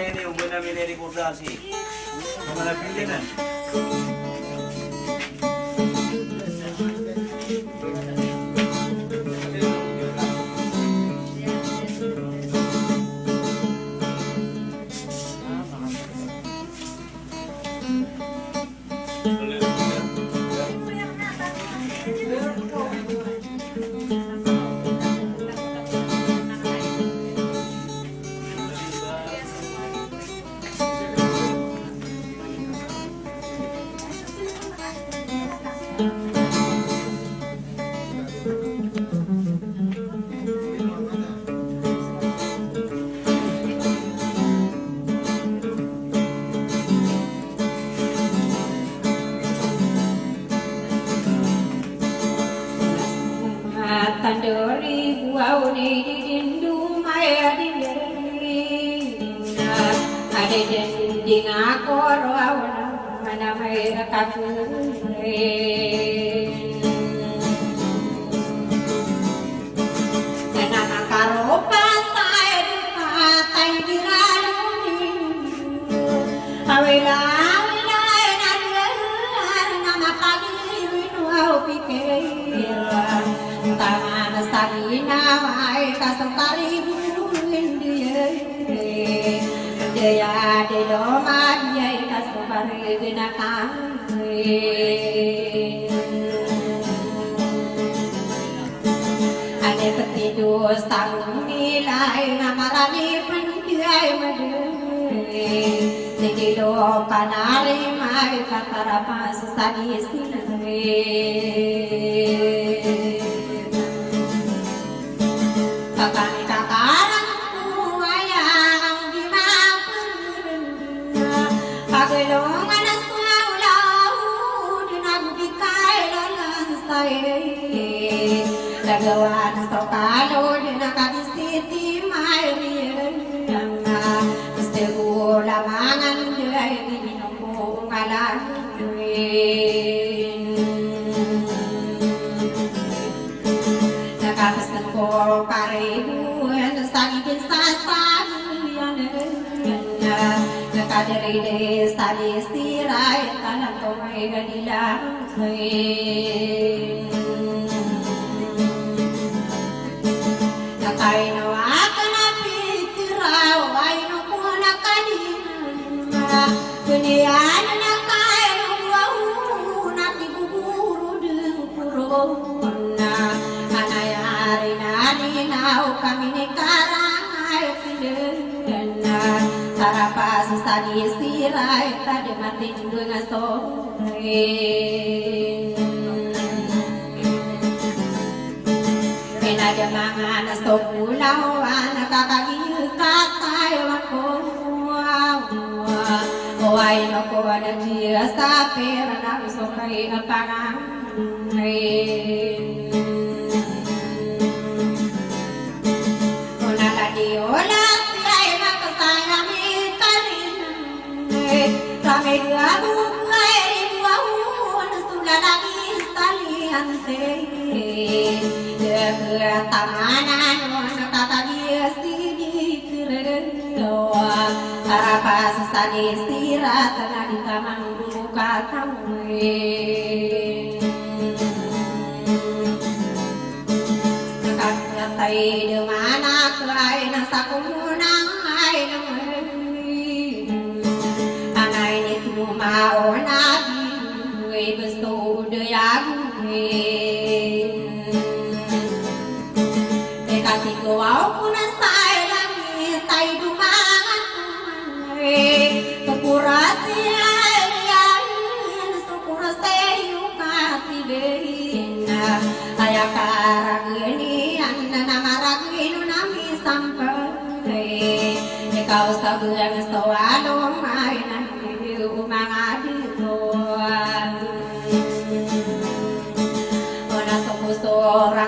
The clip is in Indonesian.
Ini umum namin rekomendasi. Mana pilihan? Tandori buau ni dindu maya dinderi ada jending akor awana mana maya kakure nana karopa saya dipatai diraluni awela nama kaki winu pikir tangan sarina mai kasantari burin dia dia delo madai kasantari genakan ane petidus tahun nilai namarani pendiai madu dilo panari mai kasarapa sesani sinare kakak kakaranku ayang di mapurna pagelongan asaulau dinagudikai lalang saya lagawan sokalo dinakadisiti mairiana mestegu lamangan jai dinumpu ngalan ko karibu sakit sasan yana kadari de sali sirai kalam ko mai gadila nakai no akana pitirau ai no kona kadina dunia nakai no wau nati buburu de kurona nau kami ni karangai pindena tarapas sadi sirai tade mati dengan sore kena jamangan sopulau anak kaki katai wako oi no ko ada dia saper na sokai apangan Ola tiai nak sayang ikarin kami dua buai buahun sudah lagi salian dia tamanan kata dia sini kerdoa harapan sesani sirat di taman buka tamu tay de mana kai na sakunang ai namai anai ni tu mau na we bestu de ya e kati ko au kuna sai lami tai du mangan kurasi ai ya sukurase yu kati beina ayakarageni namaraginu nami sampai kau sabuang sawalo mai nami umangadido ona sokusora